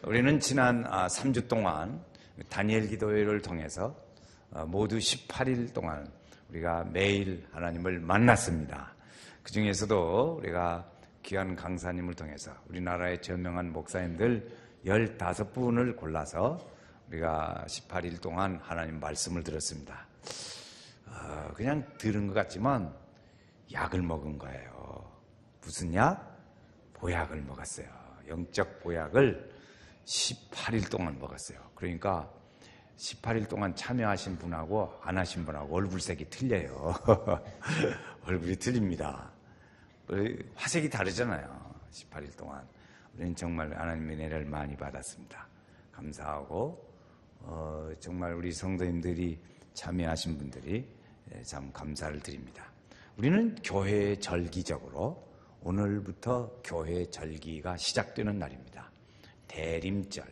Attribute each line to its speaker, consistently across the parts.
Speaker 1: 우리는 지난 3주 동안 다니엘 기도회를 통해서 모두 18일 동안 우리가 매일 하나님을 만났습니다. 그 중에서도 우리가 귀한 강사님을 통해서 우리나라의 저명한 목사님들 15분을 골라서 우리가 18일 동안 하나님 말씀을 들었습니다. 그냥 들은 것 같지만 약을 먹은 거예요. 무슨 약? 보약을 먹었어요. 영적 보약을 18일 동안 먹었어요. 그러니까 18일 동안 참여하신 분하고 안 하신 분하고 얼굴색이 틀려요. 얼굴이 틀립니다. 화색이 다르잖아요. 18일 동안. 우리는 정말 하나님의 은혜를 많이 받았습니다. 감사하고 정말 우리 성도님들이 참여하신 분들이 참 감사를 드립니다. 우리는 교회 절기적으로 오늘부터 교회 절기가 시작되는 날입니다. 대림절.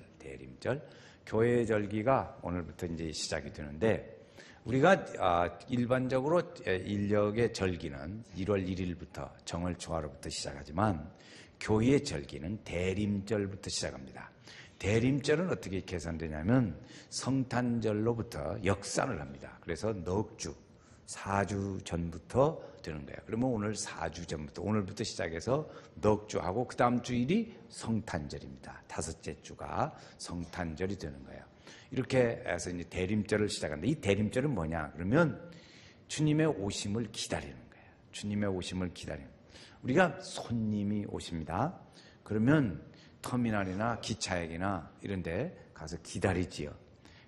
Speaker 1: 교회 절기가 오늘부터 이제 시작이 되는데 우리가 일반적으로 인력의 절기는 1월 1일부터 정월 초하루부터 시작하지만 교회의 절기는 대림절부터 시작합니다. 대림절은 어떻게 계산되냐면 성탄절로부터 역산을 합니다. 그래서 넉 주, 4주 전부터 되는 거예요. 그러면 오늘 4주 전부터, 오늘부터 시작해서 넉 주하고 그 다음 주일이 성탄절입니다. 5째 주가 성탄절이 되는 거예요. 이렇게 해서 이제 대림절을 시작하는데 이 대림절은 뭐냐? 그러면 주님의 오심을 기다리는 거예요. 주님의 오심을 기다리는 거예요. 우리가 손님이 오십니다. 그러면 터미널이나 기차역이나 이런 데 가서 기다리지요.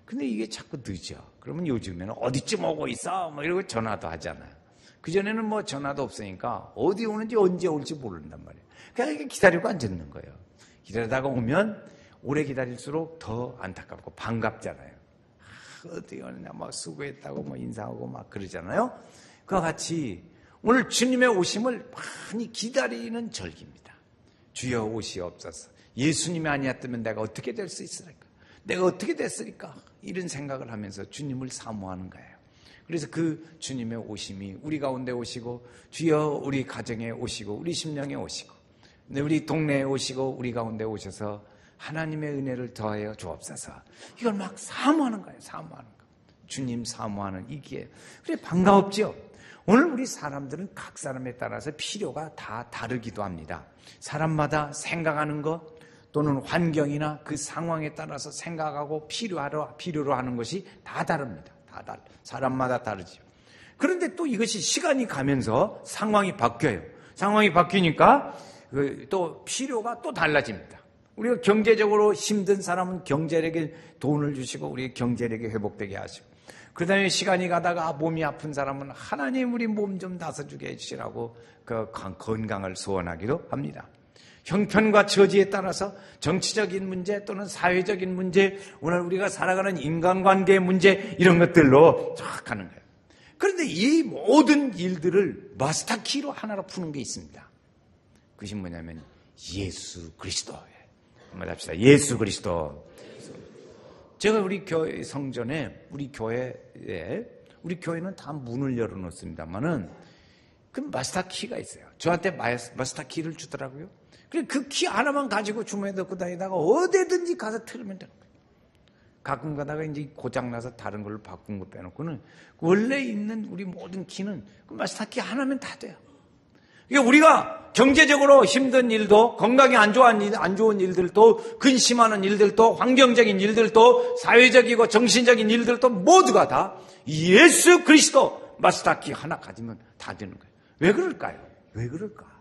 Speaker 1: 근데 이게 자꾸 늦어. 그러면 요즘에는 어디쯤 오고 있어? 뭐 이러고 전화도 하잖아요. 그전에는 뭐 전화도 없으니까 어디 오는지 언제 올지 모른단 말이에요. 그냥 기다리고 앉아있는 거예요. 기다리다가 오면 오래 기다릴수록 더 안타깝고 반갑잖아요. 어디 오느냐, 뭐 수고했다고 뭐 인사하고 막 그러잖아요. 그와 같이 오늘 주님의 오심을 많이 기다리는 절기입니다. 주여 오시옵소서. 예수님이 아니었다면 내가 어떻게 될 수 있을까? 내가 어떻게 됐을까? 이런 생각을 하면서 주님을 사모하는 거예요. 그래서 그 주님의 오심이 우리 가운데 오시고 주여 우리 가정에 오시고 우리 심령에 오시고 우리 동네에 오시고 우리 가운데 오셔서 하나님의 은혜를 더하여 주옵소서. 이걸 막 사모하는 거예요. 사모하는 거. 주님 사모하는 이게 그래 반가웠죠. 오늘 우리 사람들은 각 사람에 따라서 필요가 다 다르기도 합니다. 사람마다 생각하는 것 또는 환경이나 그 상황에 따라서 생각하고 필요로 하는 것이 다 다릅니다. 사람마다 다르죠. 그런데 또 이것이 시간이 가면서 상황이 바뀌어요. 상황이 바뀌니까 또 필요가 또 달라집니다. 우리가 경제적으로 힘든 사람은 경제력에 돈을 주시고 우리 경제력이 회복되게 하시고 그 다음에 시간이 가다가 몸이 아픈 사람은 하나님 우리 몸 좀 나서주게 해주시라고 그 건강을 소원하기도 합니다. 형편과 처지에 따라서 정치적인 문제 또는 사회적인 문제, 오늘 우리가 살아가는 인간관계의 문제 이런 것들로 쫙 가는 거예요. 그런데 이 모든 일들을 마스터키로 하나로 푸는 게 있습니다. 그것이 뭐냐면 예수 그리스도예요. 한번 합시다. 예수 그리스도. 제가 우리 교회 성전에 우리 교회는 다 문을 열어놓습니다만은 그 마스터키가 있어요. 저한테 마스터키를 주더라고요. 그 키 하나만 가지고 주머니에 넣고 다니다가 어디든지 가서 틀으면 되는 거예요. 가끔 가다가 이제 고장나서 다른 걸로 바꾼 거 빼놓고는 원래 있는 우리 모든 키는 그 마스터키 하나면 다 돼요. 그러니까 우리가 경제적으로 힘든 일도 건강이 안 좋은 일들도 근심하는 일들도 환경적인 일들도 사회적이고 정신적인 일들도 모두가 다 예수 그리스도 마스터키 하나 가지면 다 되는 거예요. 왜 그럴까요? 왜 그럴까?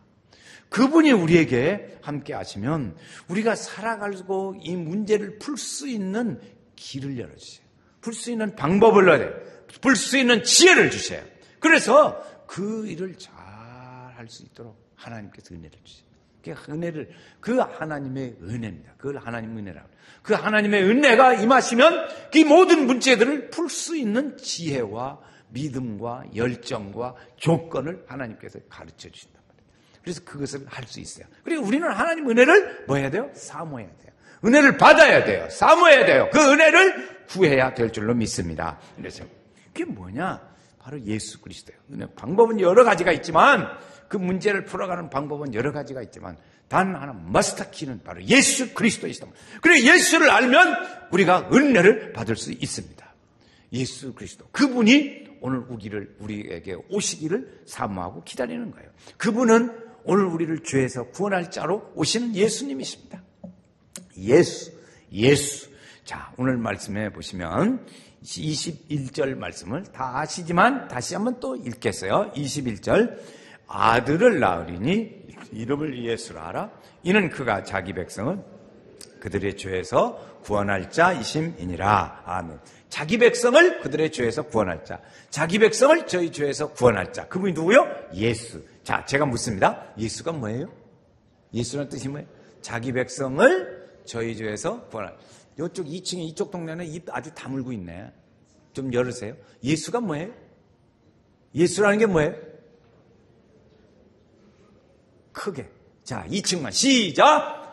Speaker 1: 그분이 우리에게 함께 하시면 우리가 살아가고 이 문제를 풀 수 있는 길을 열어주세요. 풀 수 있는 방법을 넣어야 돼요. 풀 수 있는 지혜를 주세요. 그래서 그 일을 잘 할 수 있도록 하나님께서 은혜를 주세요. 그 하나님의 은혜입니다. 그걸 하나님의 은혜라고. 그 하나님의 은혜가 임하시면 그 모든 문제들을 풀 수 있는 지혜와 믿음과 열정과 조건을 하나님께서 가르쳐 주신단 말이에요. 그래서 그것을 할 수 있어요. 그리고 우리는 하나님 은혜를 뭐 해야 돼요? 사모해야 돼요. 은혜를 받아야 돼요. 사모해야 돼요. 그 은혜를 구해야 될 줄로 믿습니다. 그래서 그게 뭐냐? 바로 예수 그리스도예요. 방법은 여러 가지가 있지만 그 문제를 풀어가는 방법은 여러 가지가 있지만 단 하나 마스터 키는 바로 예수 그리스도이시다. 그래 예수를 알면 우리가 은혜를 받을 수 있습니다. 예수 그리스도 그분이 오늘 우리에게 오시기를 사모하고 기다리는 거예요. 그분은 오늘 우리를 죄에서 구원할 자로 오시는 예수님이십니다. 예수. 자, 오늘 말씀해 보시면 21절 말씀을 다 아시지만 다시 한번 또 읽겠어요. 21절 아들을 낳으리니 이름을 예수라 하라. 이는 그가 자기 백성을 그들의 죄에서 구원할 자이심이니라. 아멘. 자기 백성을 그들의 죄에서 구원할 자. 자기 백성을 저희 죄에서 구원할 자. 그분이 누구요? 예수. 자, 제가 묻습니다. 예수가 뭐예요? 예수라는 뜻이 뭐예요? 자기 백성을 저희 죄에서 구원할. 이쪽 2층에 이쪽 동네는 입 아주 다물고 있네. 좀 열으세요. 예수가 뭐예요? 예수라는 게 뭐예요? 크게. 자, 2층만 시작.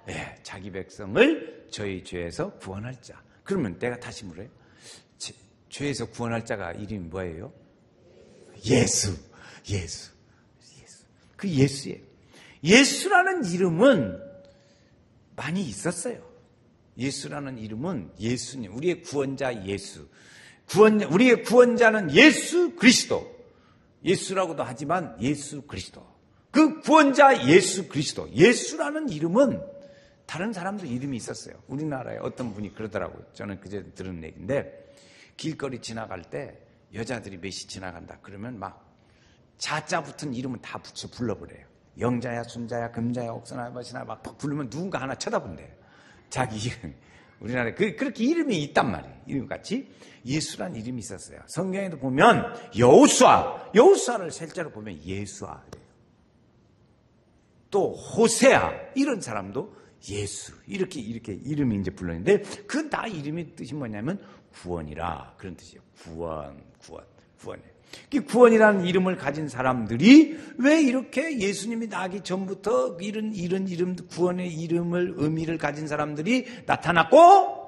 Speaker 1: 네, 자기 백성을 저희 죄에서 구원할 자. 그러면 내가 다시 물어요. 죄에서 구원할 자가 이름이 뭐예요? 예수. 그 예수예요. 예수라는 이름은 많이 있었어요. 예수라는 이름은 예수님, 우리의 구원자 예수. 우리의 구원자는 예수 그리스도. 예수라고도 하지만 예수 그리스도. 그 구원자 예수 그리스도. 예수라는 이름은 다른 사람도 이름이 있었어요. 우리나라에 어떤 분이 그러더라고요. 저는 그제 들은 얘기인데 길거리 지나갈 때 여자들이 몇이 지나간다. 그러면 막 자자 붙은 이름은 다 붙여 불러버려요. 영자야, 순자야, 금자야, 옥선아, 멋이나 막 부르면 누군가 하나 쳐다본대요. 자기 이름. 우리나라에 그렇게 이름이 있단 말이에요. 이름같이 예수란 이름이 있었어요. 성경에도 보면 여호수아를 실제로 보면 예수아. 또 호세아 이런 사람도 예수 이렇게 이름이 이제 불렀는데 그 다 이름의 뜻이 뭐냐면 구원이라 그런 뜻이에요. 구원이에요. 이 구원이라는 이름을 가진 사람들이 왜 이렇게 예수님이 나기 전부터 이런 이름 구원의 이름을 의미를 가진 사람들이 나타났고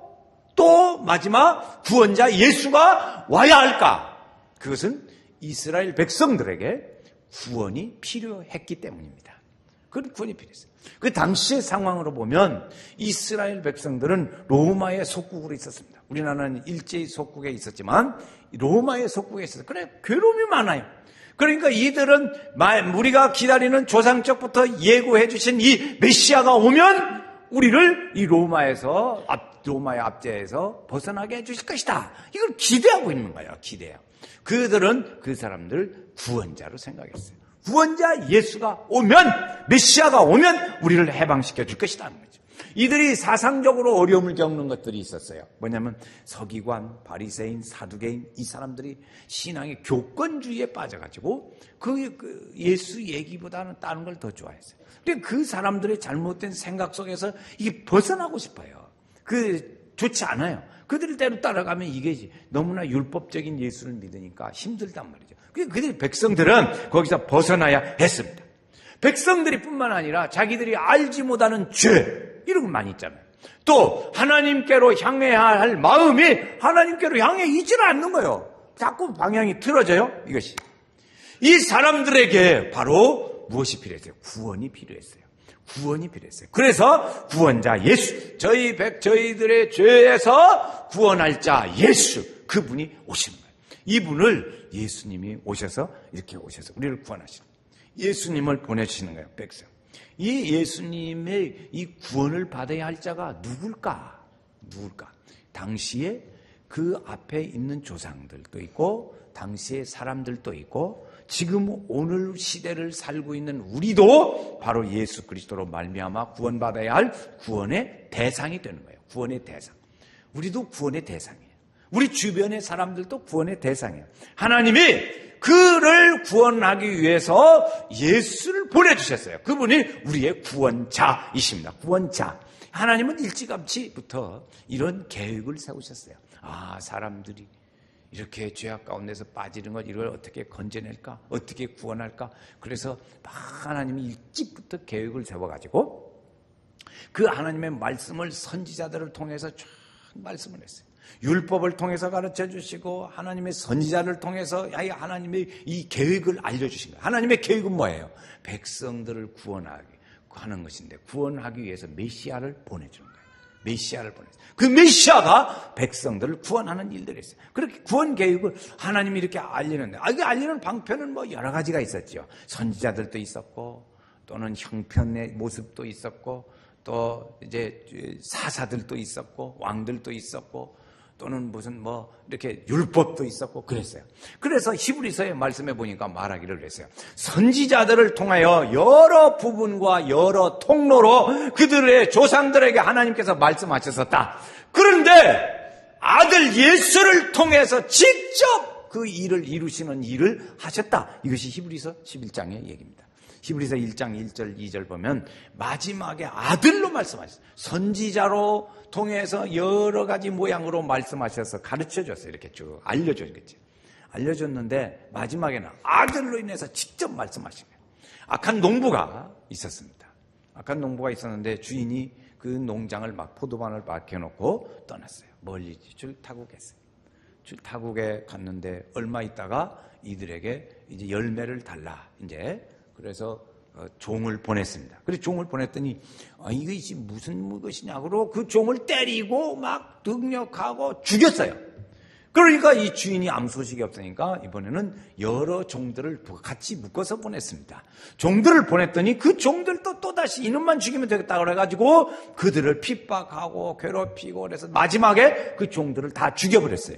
Speaker 1: 또 마지막 구원자 예수가 와야 할까? 그것은 이스라엘 백성들에게 구원이 필요했기 때문입니다. 그 구원이 필요했어요. 그 당시의 상황으로 보면 이스라엘 백성들은 로마의 속국으로 있었습니다. 우리나라는 일제히 속국에 있었지만 로마의 속국에 있었어요. 그래 괴로움이 많아요. 그러니까 이들은 우리가 기다리는 조상적부터 예고해 주신 이 메시아가 오면 우리를 이 로마의 압제에서 벗어나게 해주실 것이다. 이걸 기대하고 있는 거예요. 그들은 그 사람들을 구원자로 생각했어요. 구원자 예수가 오면, 메시아가 오면 우리를 해방시켜 줄 것이다. 이들이 사상적으로 어려움을 겪는 것들이 있었어요. 뭐냐면 서기관, 바리새인, 사두개인 이 사람들이 신앙의 교권주의에 빠져가지고 그 예수 얘기보다는 다른 걸 더 좋아했어요. 근데 그 사람들의 잘못된 생각 속에서 이게 벗어나고 싶어요. 좋지 않아요. 그들대로 따라가면 이게 너무나 율법적인 예수를 믿으니까 힘들단 말이죠. 그들이 백성들은 거기서 벗어나야 했습니다. 백성들이 뿐만 아니라 자기들이 알지 못하는 죄 이런 거 많이 있잖아요. 또 하나님께로 향해야 할 마음이 하나님께로 향해 있지는 않는 거예요. 자꾸 방향이 틀어져요. 이것이 이 사람들에게 바로 무엇이 필요했어요? 구원이 필요했어요. 그래서 구원자 예수, 저희들의 죄에서 구원할 자 예수, 그분이 오시는 거예요. 이분을 예수님이 이렇게 오셔서 우리를 구원하시는 거예요. 예수님을 보내주시는 거예요. 백성. 이 예수님의 이 구원을 받아야 할 자가 누굴까? 당시에 그 앞에 있는 조상들도 있고 당시의 사람들도 있고 지금 오늘 시대를 살고 있는 우리도 바로 예수 그리스도로 말미암아 구원받아야 할 구원의 대상이 되는 거예요. 구원의 대상. 우리도 구원의 대상이에요. 우리 주변의 사람들도 구원의 대상이에요. 하나님이 그를 구원하기 위해서 예수를 보내주셨어요. 그분이 우리의 구원자이십니다. 구원자. 하나님은 일찌감치부터 이런 계획을 세우셨어요. 사람들이 이렇게 죄악 가운데서 빠지는 것, 이걸 어떻게 건져낼까? 어떻게 구원할까? 그래서 하나님이 일찍부터 계획을 세워가지고 그 하나님의 말씀을 선지자들을 통해서 쫙 말씀을 했어요. 율법을 통해서 가르쳐 주시고 하나님의 선지자를 통해서 하나님의 이 계획을 알려주신 거예요. 하나님의 계획은 뭐예요? 백성들을 구원하기 하는 것인데, 구원하기 위해서 메시아를 보내주는 거예요. 메시아를 보내서 그 메시아가 백성들을 구원하는 일들이 있어요. 그렇게 구원 계획을 하나님이 이렇게 알리는데, 이게 알리는 방편은 뭐 여러 가지가 있었죠. 선지자들도 있었고, 또는 형편의 모습도 있었고, 또 이제 사사들도 있었고, 왕들도 있었고, 또는 무슨 뭐 이렇게 율법도 있었고 그랬어요. 그래서 히브리서의 말씀에 보니까 말하기를 그랬어요. 선지자들을 통하여 여러 부분과 여러 통로로 그들의 조상들에게 하나님께서 말씀하셨었다. 그런데 아들 예수를 통해서 직접 그 일을 이루시는 일을 하셨다. 이것이 히브리서 11장의 얘기입니다. 히브리서 1장 1절 2절 보면 마지막에 아들로 말씀하셨어요. 선지자로 통해서 여러 가지 모양으로 말씀하셔서 가르쳐줬어요. 이렇게 쭉 알려줬겠죠. 알려줬는데 마지막에는 아들로 인해서 직접 말씀하신 거예요. 악한 농부가 있었습니다. 악한 농부가 있었는데 주인이 그 농장을 막 포도반을 맡겨놓고 떠났어요. 멀리 줄타국했어요. 줄타국에 갔는데 얼마 있다가 이들에게 이제 열매를 달라. 이제 그래서 종을 보냈습니다. 그래서 종을 보냈더니 이것이 무슨 것이냐고 그 종을 때리고 막 능력하고 죽였어요. 그러니까 이 주인이 아무 소식이 없으니까 이번에는 여러 종들을 같이 묶어서 보냈습니다. 종들을 보냈더니 그 종들도 또다시 이놈만 죽이면 되겠다고 그래가지고 그들을 핍박하고 괴롭히고 그래서 마지막에 그 종들을 다 죽여버렸어요.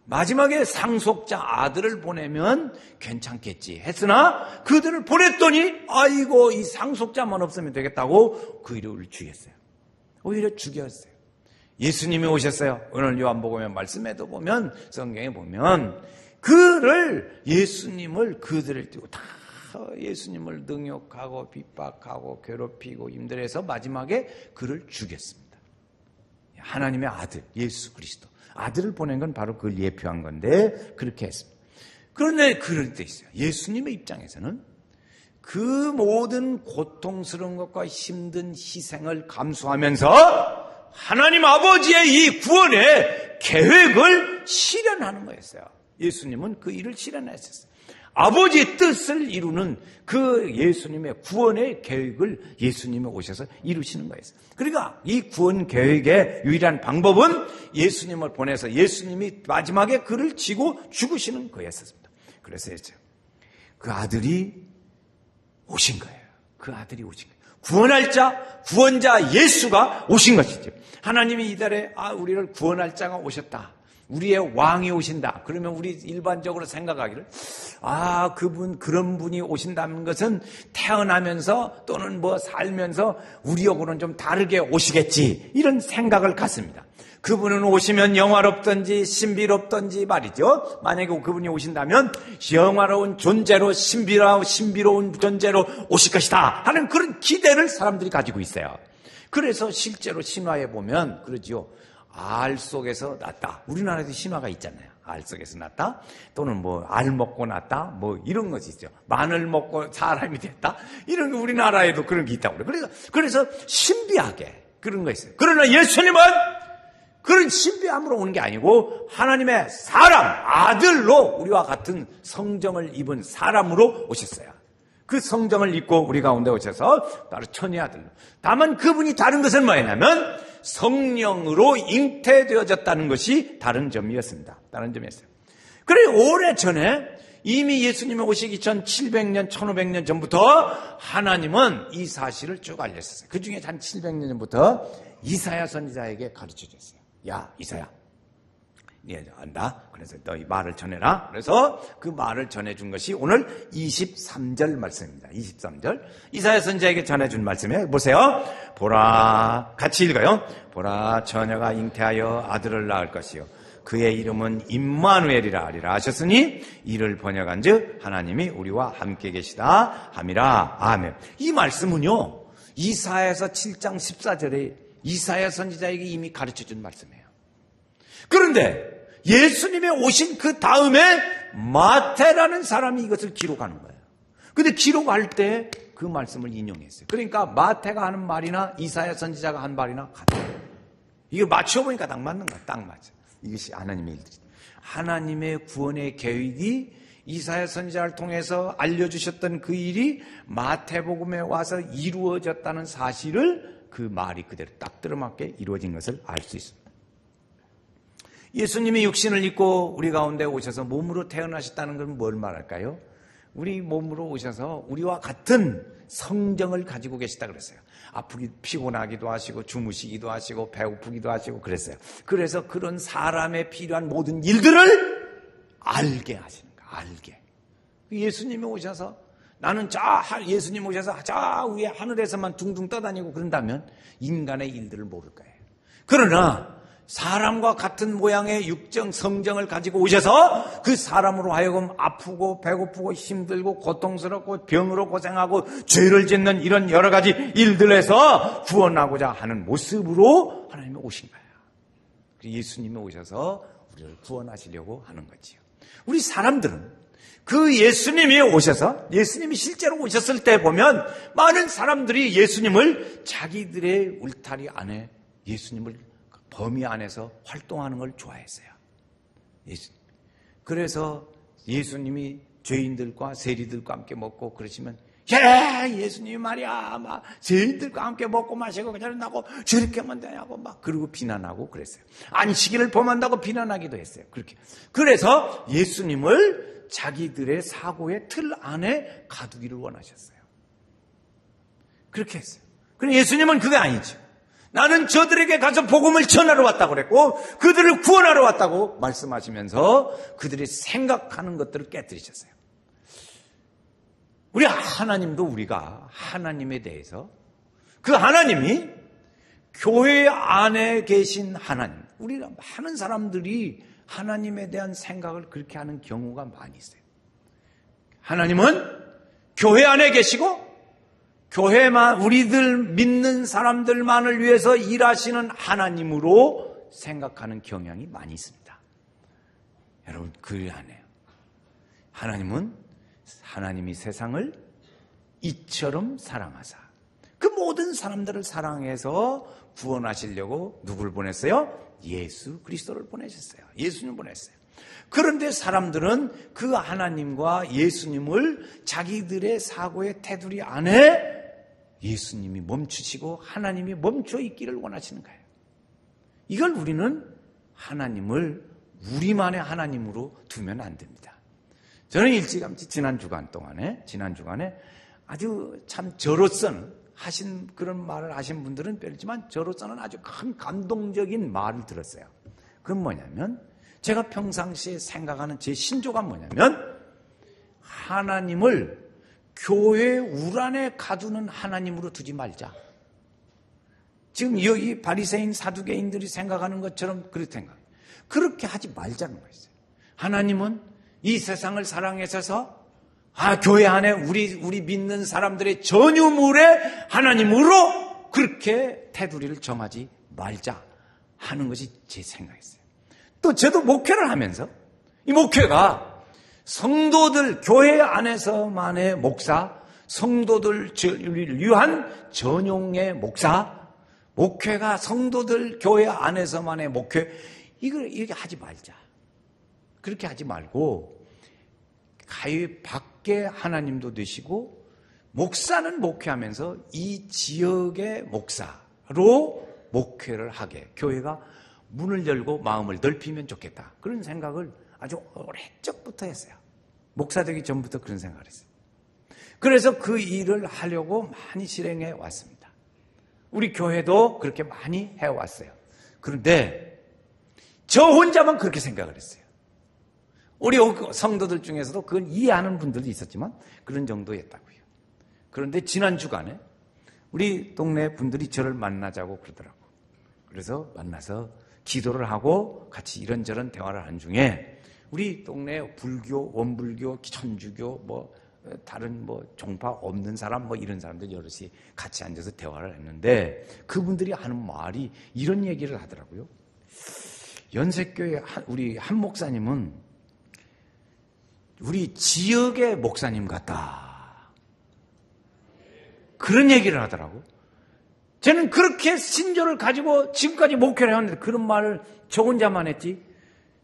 Speaker 1: 마지막에 상속자 아들을 보내면 괜찮겠지 했으나 그들을 보냈더니 아이고 이 상속자만 없으면 되겠다고 그 이름을 죽였어요. 오히려 죽였어요. 예수님이 오셨어요. 오늘 요한복음의 말씀에도 보면 성경에 보면 예수님을 그들을 띄고 다 예수님을 능욕하고 핍박하고 괴롭히고 힘들어서 마지막에 그를 죽였습니다. 하나님의 아들 예수 그리스도 아들을 보낸 건 바로 그걸 예표한 건데 그렇게 했습니다. 그런데 그럴 때 있어요. 예수님의 입장에서는 그 모든 고통스러운 것과 힘든 희생을 감수하면서 하나님 아버지의 이 구원의 계획을 실현하는 거였어요. 예수님은 그 일을 실현하셨어요. 아버지의 뜻을 이루는 그 예수님의 구원의 계획을 예수님이 오셔서 이루시는 거였어요. 그러니까 이 구원 계획의 유일한 방법은 예수님을 보내서 예수님이 마지막에 그를 지고 죽으시는 거였습니다. 그래서 그 아들이 오신 거예요. 그 아들이 오신 거예요. 구원할 자, 구원자 예수가 오신 것이죠. 하나님이 이달에 우리를 구원할 자가 오셨다. 우리의 왕이 오신다. 그러면 우리 일반적으로 생각하기를 그런 분이 오신다는 것은 태어나면서 또는 뭐 살면서 우리하고는 좀 다르게 오시겠지. 이런 생각을 갖습니다. 그분은 오시면 영화롭든지 신비롭든지 말이죠. 만약에 그분이 오신다면 영화로운 존재로 신비로운 존재로 오실 것이다 하는 그런 기대를 사람들이 가지고 있어요. 그래서 실제로 신화에 보면 그러죠. 알 속에서 났다. 우리나라에도 신화가 있잖아요. 알 속에서 났다. 또는 뭐 알 먹고 났다. 뭐 이런 것이 있죠. 마늘 먹고 사람이 됐다. 이런 거 우리나라에도 그런 게 있다고 그래요. 그래서 신비하게 그런 거 있어요. 그러나 예수님은 그런 신비함으로 오는 게 아니고 하나님의 사람, 아들로 우리와 같은 성정을 입은 사람으로 오셨어요. 그 성정을 입고 우리 가운데 오셔서 바로 천의 아들로. 다만 그분이 다른 것은 뭐였냐면 성령으로 잉태되어졌다는 것이 다른 점이었습니다. 다른 점이었어요. 그래 오래전에 이미 예수님이 오시기 전 700년, 1500년 전부터 하나님은 이 사실을 쭉 알렸었어요. 그 중에 한 700년 전부터 이사야 선지자에게 가르쳐줬어요. 야 이사야, 네 안다. 그래서 너희 말을 전해라. 그래서 그 말을 전해준 것이 오늘 23절 말씀입니다. 23절 이사야 선지자에게 전해준 말씀에 보세요. 보라, 같이 읽어요. 보라, 처녀가 잉태하여 아들을 낳을 것이요 그의 이름은 임마누엘이라 하리라 하셨으니 이를 번역한즉 하나님이 우리와 함께 계시다 함이라. 아멘. 이 말씀은요 이사야서 7장 14절에 이사야 선지자에게 이미 가르쳐준 말씀이에요. 그런데 예수님이 오신 그 다음에 마태라는 사람이 이것을 기록하는 거예요. 근데 기록할 때 그 말씀을 인용했어요. 그러니까 마태가 하는 말이나 이사야 선지자가 한 말이나 같아요. 이걸 맞춰보니까 딱 맞는 거야. 딱 맞아. 이것이 하나님의 일들이. 하나님의 구원의 계획이 이사야 선지자를 통해서 알려주셨던 그 일이 마태복음에 와서 이루어졌다는 사실을 그 말이 그대로 딱 들어맞게 이루어진 것을 알 수 있습니다. 예수님이 육신을 입고 우리 가운데 오셔서 몸으로 태어나셨다는 건 뭘 말할까요? 우리 몸으로 오셔서 우리와 같은 성정을 가지고 계시다 그랬어요. 아프기 피곤하기도 하시고 주무시기도 하시고 배고프기도 하시고 그랬어요. 그래서 그런 사람에 필요한 모든 일들을 알게 하시는 거예요. 알게. 예수님이 오셔서 나는 예수님 오셔서 저 위에 하늘에서만 둥둥 떠다니고 그런다면 인간의 일들을 모를 거예요. 그러나 사람과 같은 모양의 육정, 성정을 가지고 오셔서 그 사람으로 하여금 아프고 배고프고 힘들고 고통스럽고 병으로 고생하고 죄를 짓는 이런 여러 가지 일들에서 구원하고자 하는 모습으로 하나님이 오신 거예요. 예수님이 오셔서 우리를 구원하시려고 하는 거지요. 우리 사람들은 그 예수님이 오셔서 예수님이 실제로 오셨을 때 보면 많은 사람들이 예수님을 자기들의 울타리 안에 예수님을 범위 안에서 활동하는 걸 좋아했어요. 그래서 예수님이 죄인들과 세리들과 함께 먹고 그러시면 예수님이 말이야 막 죄인들과 함께 먹고 마시고 저런다고 저렇게 하면 되냐고 막 그러고 비난하고 그랬어요. 안식일을 범한다고 비난하기도 했어요. 그렇게. 그래서 예수님을 자기들의 사고의 틀 안에 가두기를 원하셨어요. 그렇게 했어요. 그런데 예수님은 그게 아니죠. 나는 저들에게 가서 복음을 전하러 왔다고 그랬고 그들을 구원하러 왔다고 말씀하시면서 그들이 생각하는 것들을 깨뜨리셨어요. 우리 하나님도 우리가 하나님에 대해서 그 하나님이 교회 안에 계신 하나님, 우리 많은 사람들이 하나님에 대한 생각을 그렇게 하는 경우가 많이 있어요. 하나님은 교회 안에 계시고 교회만 우리들 믿는 사람들만을 위해서 일하시는 하나님으로 생각하는 경향이 많이 있습니다. 여러분 그래 안 해요. 하나님이 세상을 이처럼 사랑하사 그 모든 사람들을 사랑해서 구원하시려고 누구를 보냈어요? 예수 그리스도를 보내셨어요. 예수님을 보냈어요. 그런데 사람들은 그 하나님과 예수님을 자기들의 사고의 테두리 안에 예수님이 멈추시고 하나님이 멈춰 있기를 원하시는 거예요. 이걸 우리는 하나님을 우리만의 하나님으로 두면 안 됩니다. 저는 일찌감치 지난 주간에 아주 참 저로서는 하신 그런 말을 하신 분들은 별지만 저로서는 아주 큰 감동적인 말을 들었어요. 그건 뭐냐면 제가 평상시에 생각하는 제 신조가 뭐냐면 하나님을 교회 우란에 가두는 하나님으로 두지 말자. 지금 여기 바리새인 사두개인들이 생각하는 것처럼 그렇게 생각해요. 그렇게 하지 말자는 거예요. 하나님은 이 세상을 사랑하셔서 교회 안에 우리 믿는 사람들의 전유물의 하나님으로 그렇게 테두리를 정하지 말자 하는 것이 제 생각이었어요. 또 저도 목회를 하면서 이 목회가 성도들 교회 안에서만의 목사, 성도들을 위한 전용의 목회가 성도들 교회 안에서만의 목회, 이렇게 하지 말자. 그렇게 하지 말고 가히 밖에 하나님도 되시고 목사는 목회하면서 이 지역의 목사로 목회를 하게 교회가 문을 열고 마음을 넓히면 좋겠다. 그런 생각을 아주 오래적부터 했어요. 목사 되기 전부터 그런 생각을 했어요. 그래서 그 일을 하려고 많이 실행해 왔습니다. 우리 교회도 그렇게 많이 해왔어요. 그런데 저 혼자만 그렇게 생각을 했어요. 우리 성도들 중에서도 그걸 이해하는 분들도 있었지만 그런 정도였다고요. 그런데 지난 주간에 우리 동네 분들이 저를 만나자고 그러더라고요. 그래서 만나서 기도를 하고 같이 이런저런 대화를 한 중에 우리 동네 불교, 원불교, 천주교, 다른 종파 없는 사람 이런 사람들 여럿이 같이 앉아서 대화를 했는데 그분들이 하는 말이 이런 얘기를 하더라고요. 연세교회 우리 한 목사님은 우리 지역의 목사님 같다. 그런 얘기를 하더라고. 저는 그렇게 신조를 가지고 지금까지 목회를 했는데 그런 말을 저 혼자만 했지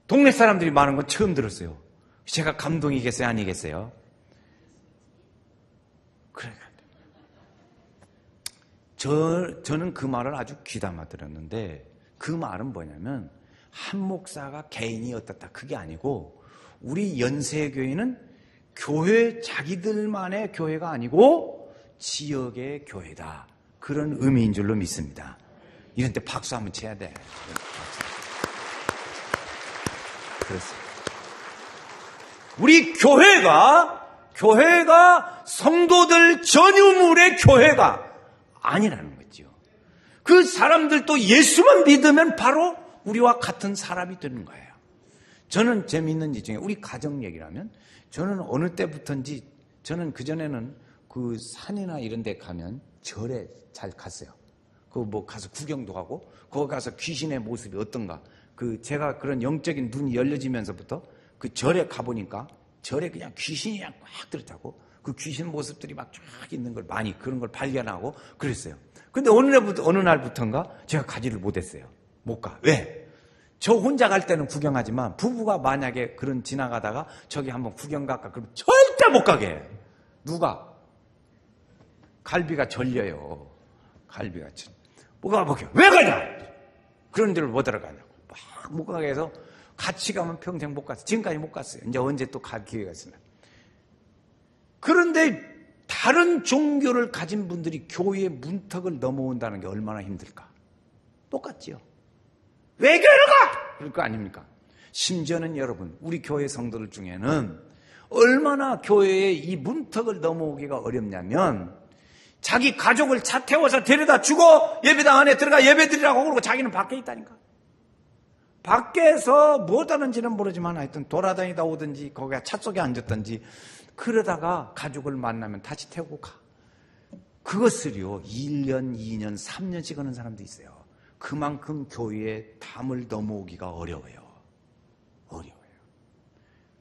Speaker 1: 동네 사람들이 많은 건 처음 들었어요. 제가 감동이겠어요? 아니겠어요? 그래. 저는 그 말을 아주 귀담아 들었는데 그 말은 뭐냐면 한 목사가 개인이 어떻다 그게 아니고 우리 연세교회는 교회 자기들만의 교회가 아니고 지역의 교회다. 그런 의미인 줄로 믿습니다. 이런 때 박수 한번 쳐야 돼. 그렇습니다. 우리 교회가 성도들 전유물의 교회가 아니라는 거죠. 그 사람들도 예수만 믿으면 바로 우리와 같은 사람이 되는 거예요. 저는 재미있는 일 중에 우리 가정 얘기라면 저는 어느 때부터인지 저는 그전에는 그 산이나 이런 데 가면 절에 잘 갔어요. 그 뭐 가서 구경도 하고 거기 가서 귀신의 모습이 어떤가 그 제가 그런 영적인 눈이 열려지면서부터 그 절에 가보니까 절에 그냥 귀신이 그냥 꽉 들었다고 그 귀신 모습들이 막 쫙 있는 걸 많이 그런 걸 발견하고 그랬어요. 근데 어느 날부터인가 제가 가지를 못했어요. 못 가. 왜? 저 혼자 갈 때는 구경하지만 부부가 만약에 그런 지나가다가 저기 한번 구경 갈까 그러면 절대 못 가게 해. 누가? 갈비가 절려요. 갈비가 절려. 못 가볼게요. 왜 가냐? 그런 데를 못 들어가냐고. 막 못 가게 해서 같이 가면 평생 못 갔어요. 지금까지 못 갔어요. 이제 언제 또 갈 기회가 있으면. 그런데 다른 종교를 가진 분들이 교회의 문턱을 넘어온다는 게 얼마나 힘들까? 똑같지요. 왜 교회를 가? 그럴 거 아닙니까? 심지어는 여러분, 우리 교회 성도들 중에는 얼마나 교회의 이 문턱을 넘어오기가 어렵냐면 자기 가족을 차 태워서 데려다 주고 예배당 안에 들어가 예배드리라고 그러고 자기는 밖에 있다니까. 밖에서 뭐 하는지는 모르지만 하여튼 돌아다니다 오든지 거기가 차 속에 앉았든지 그러다가 가족을 만나면 다시 태우고 가. 그것을요 1년, 2년, 3년씩 하는 사람도 있어요. 그만큼 교회의 담을 넘어오기가 어려워요. 어려워요.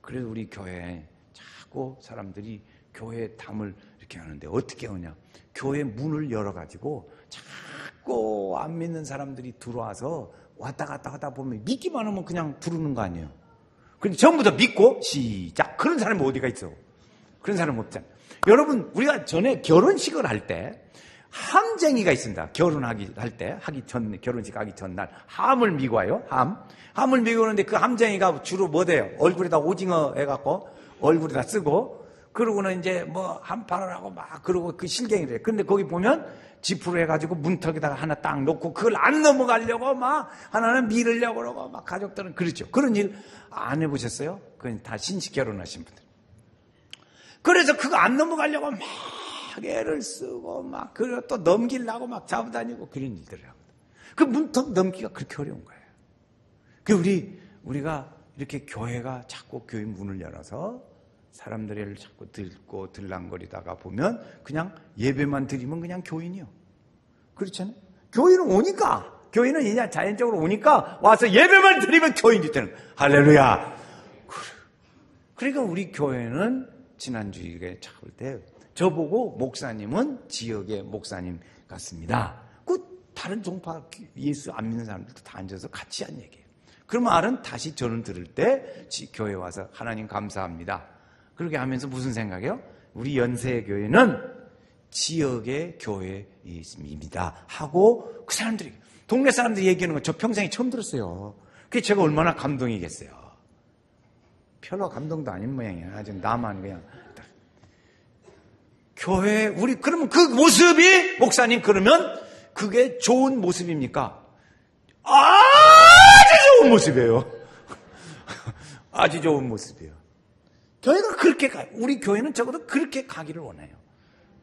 Speaker 1: 그래서 우리 교회에 자꾸 사람들이 교회의 담을 이렇게 하는데 어떻게 하냐. 교회 문을 열어가지고 자꾸 안 믿는 사람들이 들어와서 왔다 갔다 하다 보면 믿기만 하면 그냥 부르는 거 아니에요. 근데 전부 다 믿고 시작. 그런 사람이 어디가 있어. 그런 사람 없잖아요. 여러분 우리가 전에 결혼식을 할 때 함쟁이가 있습니다. 결혼하기 할 때 결혼식 하기 전날 함을 미고 와요. 함을 미고 오는데 그 함쟁이가 주로 뭐 돼요? 얼굴에다 오징어 해갖고 얼굴에다 쓰고 그러고는 이제 뭐 한판을 하고 막 그러고 그 실갱이를 해. 근데 거기 보면 지프로 해가지고 문턱에다가 하나 딱 놓고 그걸 안 넘어가려고 막 하나는 밀으려고 그러고 막 가족들은 그렇죠. 그런 일 안 해보셨어요? 그건 다 신식 결혼하신 분들. 그래서 그거 안 넘어가려고 막 애를 쓰고 막 그리고 또 넘기려고 막 잡아다니고 그런 일들을 하거든. 그 문턱 넘기가 그렇게 어려운 거예요. 그 우리가 이렇게 교회가 자꾸 교회 문을 열어서 사람들을 자꾸 듣고 들랑거리다가 보면 그냥 예배만 드리면 그냥 교인이요. 그렇잖아요. 교인은 오니까 교인은 그냥 자연적으로 오니까 와서 예배만 드리면 교인이 되는 거예요. 할렐루야. 그러니까 우리 교회는 지난주에 잡을 때 저보고 목사님은 지역의 목사님 같습니다. 그 다른 종파 예수 안 믿는 사람들도 다 앉아서 같이 한 얘기예요. 그 말은 다시 저는 들을 때 교회 와서 하나님 감사합니다. 그렇게 하면서 무슨 생각이에요? 우리 연세교회는 지역의 교회입니다. 하고 그 사람들이 동네 사람들이 얘기하는 거 저 평생에 처음 들었어요. 그게 제가 얼마나 감동이겠어요. 별로 감동도 아닌 모양이야. 지금 나만 그냥 교회 그러면 그 모습이 목사님 그러면 그게 좋은 모습입니까? 아주 좋은 모습이에요. 아주 좋은 모습이에요. 교회가 그렇게 가요. 우리 교회는 적어도 그렇게 가기를 원해요.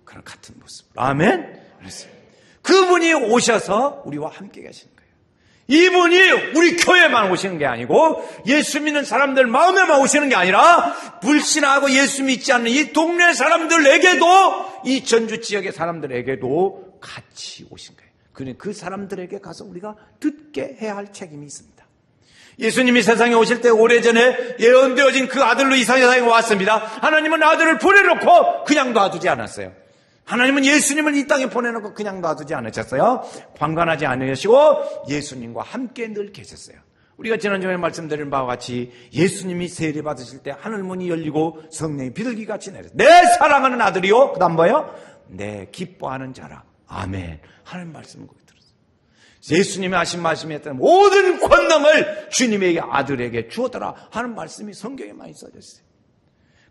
Speaker 1: 그런 같은 모습. 아멘. 그렇습니다. 그분이 오셔서 우리와 함께 계시는 거예요. 이분이 우리 교회만 오시는 게 아니고 예수 믿는 사람들 마음에만 오시는 게 아니라 불신하고 예수 믿지 않는 이 동네 사람들에게도 이 전주 지역의 사람들에게도 같이 오신 거예요. 그러니 그 사람들에게 가서 우리가 듣게 해야 할 책임이 있습니다. 예수님이 세상에 오실 때 오래전에 예언되어진 그 아들로 이 세상에 왔습니다. 하나님은 아들을 보내놓고 그냥 놔두지 않았어요. 하나님은 예수님을 이 땅에 보내놓고 그냥 놔두지 않으셨어요. 방관하지 않으시고 예수님과 함께 늘 계셨어요. 우리가 지난주에 말씀드린 바와 같이 예수님이 세례 받으실 때 하늘문이 열리고 성령이 비둘기같이 내렸어요. 내 사랑하는 아들이요. 그 다음 뭐예요? 내 기뻐하는 자라. 아멘. 하나님 말씀을 거기 들었어요. 예수님이 하신 말씀에 따른 모든 권능을 주님에게 아들에게 주었더라 하는 말씀이 성경에 많이 써져 있어요.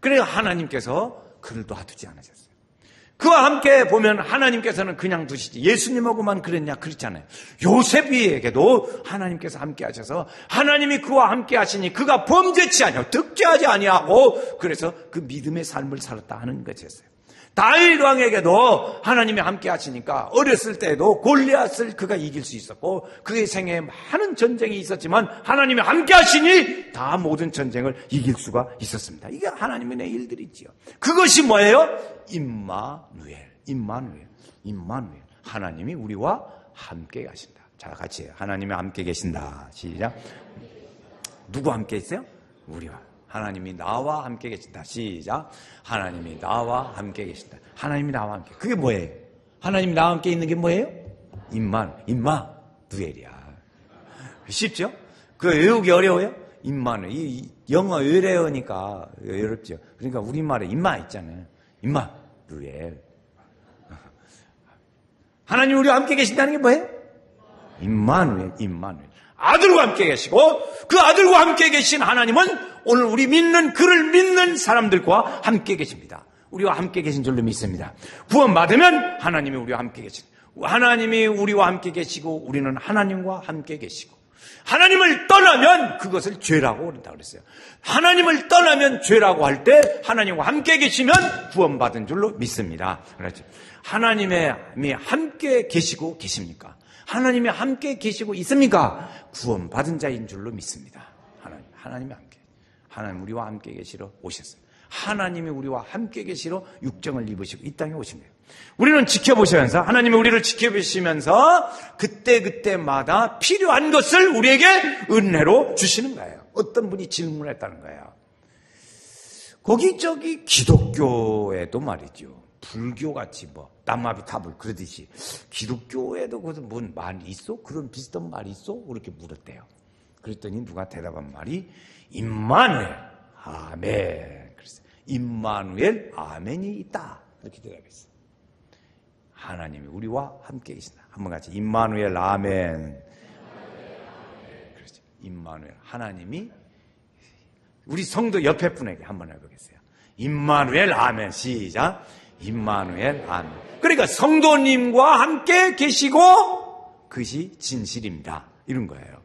Speaker 1: 그래서 하나님께서 그를 놔두지 않으셨어요. 그와 함께 보면 하나님께서는 그냥 두시지 예수님하고만 그랬냐? 그렇지 않아요. 요셉에게도 하나님께서 함께 하셔서 하나님이 그와 함께 하시니 그가 범죄치 아니하고 득죄하지 아니하고 그래서 그 믿음의 삶을 살았다 하는 것이었어요. 다윗 왕에게도 하나님이 함께 하시니까 어렸을 때에도 골리앗을 그가 이길 수 있었고 그의 생애에 많은 전쟁이 있었지만 하나님이 함께 하시니 다 모든 전쟁을 이길 수가 있었습니다. 이게 하나님의 일들이지요. 그것이 뭐예요? 임마누엘. 하나님이 우리와 함께 하신다. 자, 같이 해요. 하나님이 함께 계신다. 시작. 누구 함께 있어요? 우리와. 하나님이 나와 함께 계신다. 시작. 하나님이 나와 함께 계신다. 하나님이 나와 함께. 그게 뭐예요? 하나님이 나와 함께 있는 게 뭐예요? 임마누엘이야. 쉽죠? 그 외우기 어려워요? 임마누엘. 이 영어 외래어니까 어렵죠. 그러니까 우리말에 임마 있잖아요. 임마누엘. 하나님 우리와 함께 계신다는 게 뭐예요? 임마누엘. 아들과 함께 계시고 그 아들과 함께 계신 하나님은 오늘 우리 믿는 그를 믿는 사람들과 함께 계십니다. 우리와 함께 계신 줄로 믿습니다. 구원받으면 하나님이 우리와 함께 계신 하나님이 우리와 함께 계시고 우리는 하나님과 함께 계시고 하나님을 떠나면 그것을 죄라고 그런다 그랬어요. 하나님을 떠나면 죄라고 할 때 하나님과 함께 계시면 구원받은 줄로 믿습니다. 그렇죠. 하나님이 함께 계시고 계십니까? 하나님이 함께 계시고 있습니까? 구원받은 자인 줄로 믿습니다. 하나님이 함께. 하나님 우리와 함께 계시러 오셨어요. 하나님이 우리와 함께 계시러 육정을 입으시고 이 땅에 오신 거예요. 우리는 지켜보시면서 하나님이 우리를 지켜보시면서 그때마다 필요한 것을 우리에게 은혜로 주시는 거예요. 어떤 분이 질문했다는 거예요. 거기 기독교에도 말이죠. 불교같이 남아비 탑을 그러듯이 기독교에도 뭔 말이 있어? 그런 비슷한 말이 있어? 그렇게 물었대요. 그랬더니 누가 대답한 말이 임마누엘 아멘. 그랬어요. 임마누엘 아멘이 있다. 이렇게 대답했어요. 하나님이 우리와 함께 계신다. 한번 같이 임마누엘 아멘. 그렇죠. 임마누엘 하나님이 우리 성도 옆에 분에게 한번 해보겠어요. 임마누엘 아멘. 시작. 임마누엘 아멘. 그러니까 성도님과 함께 계시고 그것이 진실입니다. 이런 거예요.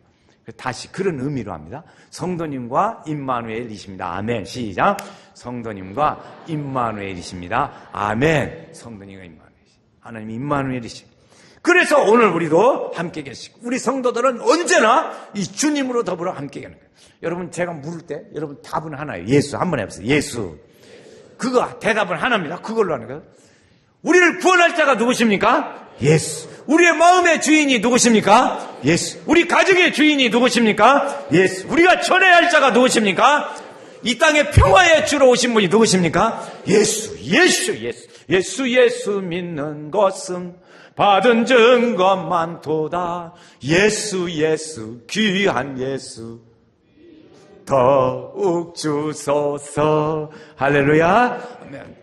Speaker 1: 다시 그런 의미로 합니다. 성도님과 임마누엘이십니다. 아멘. 시작. 성도님과 임마누엘이십니다. 아멘. 성도님과 임마누엘이십니다. 하나님이 임마누엘이십니다. 그래서 오늘 우리도 함께 계시고 우리 성도들은 언제나 이 주님으로 더불어 함께 계는 거예요. 여러분 제가 물을 때 여러분 답은 하나예요. 예수 한번 해보세요. 예수. 그거 대답은 하나입니다. 그걸로 하는 거예요. 우리를 구원할 자가 누구십니까? 예수. 우리의 마음의 주인이 누구십니까? 예수. 우리 가정의 주인이 누구십니까? 예수. 우리가 전해야 할 자가 누구십니까? 이 땅에 평화에 주러 오신 분이 누구십니까? 예수 믿는 것은 받은 증거 많도다. 예수 귀한 예수 더욱 주소서. 할렐루야.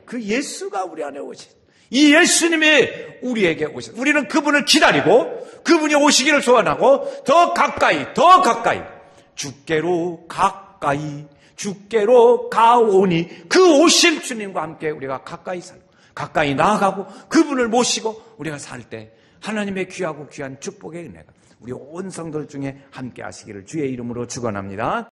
Speaker 1: 그 예수가 우리 안에 오신 이 예수님이 우리에게 오신 우리는 그분을 기다리고 그분이 오시기를 소원하고 더 가까이 주께로 가오니 그 오실 주님과 함께 우리가 가까이 살고 가까이 나아가고 그분을 모시고 우리가 살 때 하나님의 귀하고 귀한 축복의 은혜가 우리 온 성도들 중에 함께 하시기를 주의 이름으로 축원합니다.